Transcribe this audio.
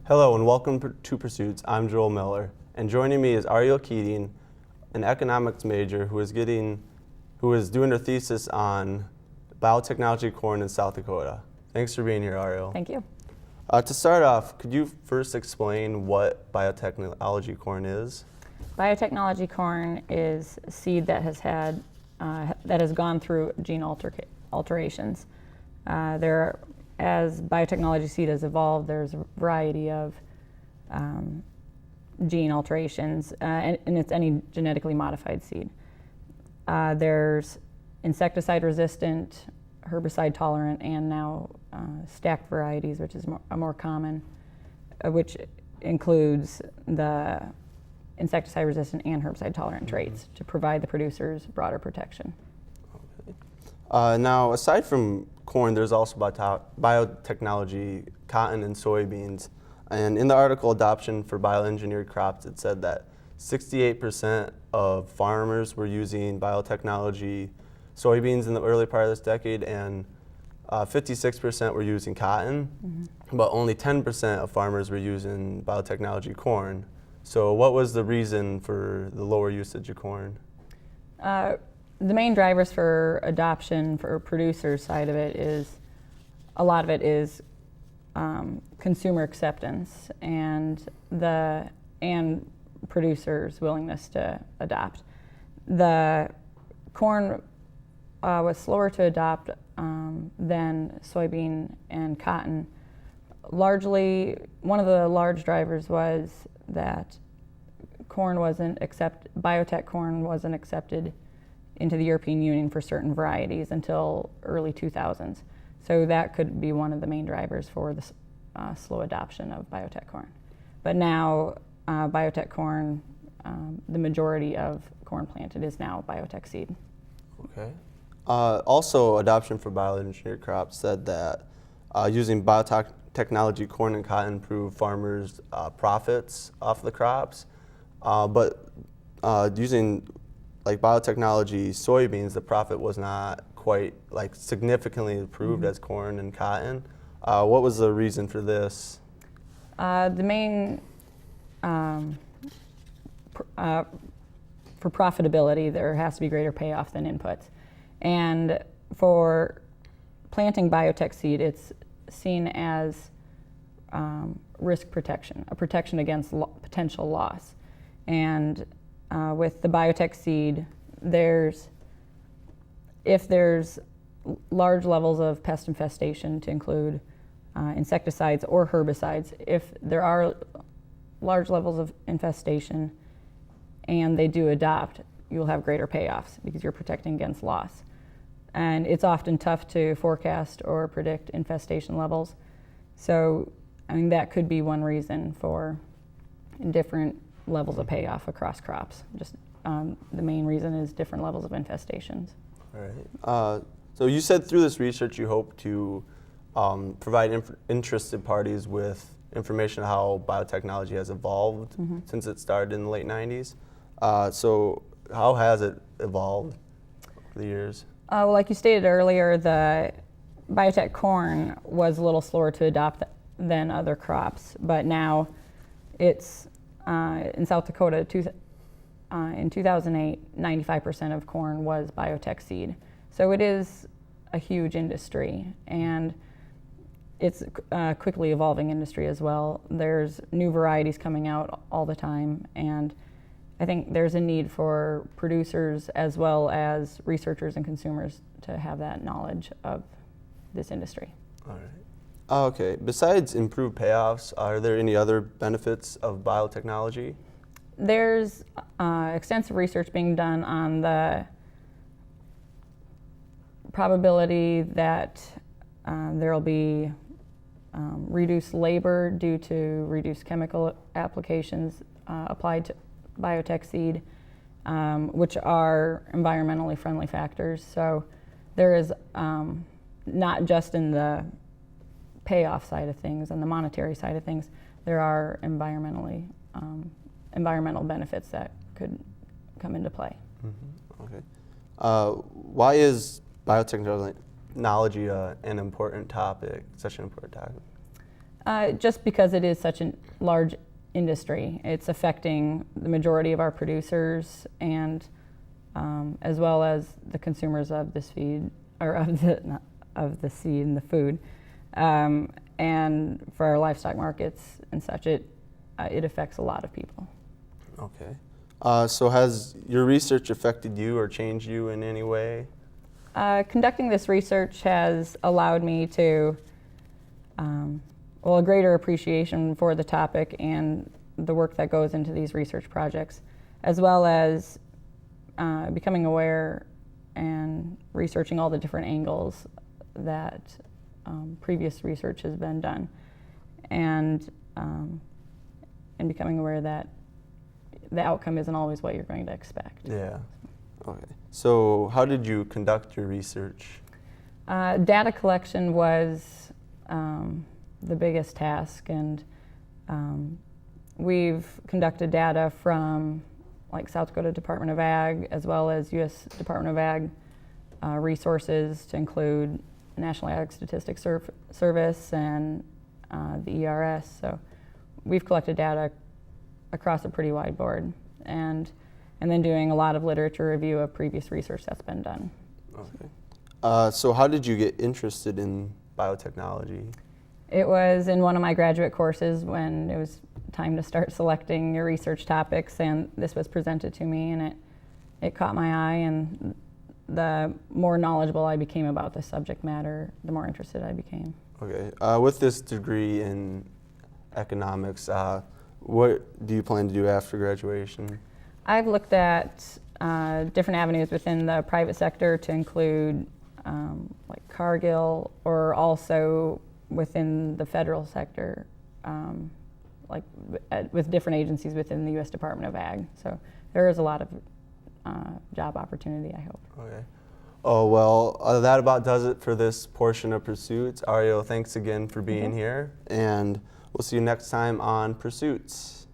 Hello and welcome to Pursuits. I'm Joel Miller, and joining me is Ariel Keating, an economics major who is doing her thesis on biotechnology corn in South Dakota. Thanks for being here, Ariel. Thank you. To start off, could you first explain what biotechnology corn is? Biotechnology corn is a seed that has gone through gene alterations. As biotechnology seed has evolved, there's a variety of gene alterations, and it's any genetically modified seed. There's insecticide resistant, herbicide tolerant, and now stacked varieties, which is more common, which includes the insecticide resistant and herbicide tolerant traits to provide the producers broader protection. Okay. Now, aside from corn, there's also biotechnology, cotton and soybeans. And in the article Adoption for Bioengineered Crops, it said that 68% of farmers were using biotechnology soybeans in the early part of this decade, and 56% were using cotton, but only 10% of farmers were using biotechnology corn. So what was the reason for the lower usage of corn? The main drivers for adoption for producers side of it is, a lot of it is consumer acceptance and producers' willingness to adopt. The corn was slower to adopt than soybean and cotton. Largely, one of the large drivers was that biotech corn wasn't accepted into the European Union for certain varieties until early 2000s. So that could be one of the main drivers for the slow adoption of biotech corn. But now biotech corn, the majority of corn planted is now biotech seed. Okay. Also, Adoption for Bioengineered Crops said that using biotechnology corn and cotton improved farmers' profits off the crops, but using biotechnology soybeans, the profit was not quite significantly improved as corn and cotton. What was the reason for this? The main for profitability, there has to be greater payoff than inputs. And for planting biotech seed, it's seen as risk protection, a protection against potential loss. And with the biotech seed, if there's large levels of pest infestation, to include insecticides or herbicides, if there are large levels of infestation and they do adopt, you'll have greater payoffs because you're protecting against loss. And it's often tough to forecast or predict infestation levels. So, that could be one reason for different levels of payoff across crops. Just the main reason is different levels of infestations. All right. So you said through this research you hope to provide interested parties with information on how biotechnology has evolved since it started in the late 90s. So how has it evolved over the years? Well, like you stated earlier, the biotech corn was a little slower to adopt than other crops, but now it's in South Dakota, in 2008, 95% of corn was biotech seed. So it is a huge industry, and it's a quickly evolving industry as well. There's new varieties coming out all the time, and I think there's a need for producers as well as researchers and consumers to have that knowledge of this industry. All right. Okay. Besides improved payoffs, are there any other benefits of biotechnology? There's extensive research being done on the probability that there will be reduced labor due to reduced chemical applications applied to biotech seed, which are environmentally friendly factors. So there is not just in the payoff side of things and the monetary side of things, there are environmental benefits that could come into play. Okay. Why is biotechnology an important topic, such an important topic? Just because it is such a large industry, it's affecting the majority of our producers and as well as the consumers of this feed, or of the seed and the food. And for our livestock markets and such, it affects a lot of people. Okay. So has your research affected you or changed you in any way? Conducting this research has allowed me to, a greater appreciation for the topic and the work that goes into these research projects, as well as becoming aware and researching all the different angles that previous research has been done, and becoming aware that the outcome isn't always what you're going to expect. Yeah. Okay. So how did you conduct your research? Data collection was the biggest task, and we've conducted data from like South Dakota Department of Ag as well as U.S. Department of Ag resources to include National Ag Statistics Service and the ERS. So we've collected data across a pretty wide board, and then doing a lot of literature review of previous research that's been done. Okay. So how did you get interested in biotechnology? It was in one of my graduate courses when it was time to start selecting your research topics, and this was presented to me, and it caught my eye, and the more knowledgeable I became about the subject matter, the more interested I became. Okay. With this degree in economics, what do you plan to do after graduation? I've looked at different avenues within the private sector to include like Cargill, or also within the federal sector, like with different agencies within the U.S. Department of Ag. So there is a lot of job opportunity, I hope. Okay. Oh, well, that about does it for this portion of Pursuits. Ariel, thanks again for being here, and we'll see you next time on Pursuits.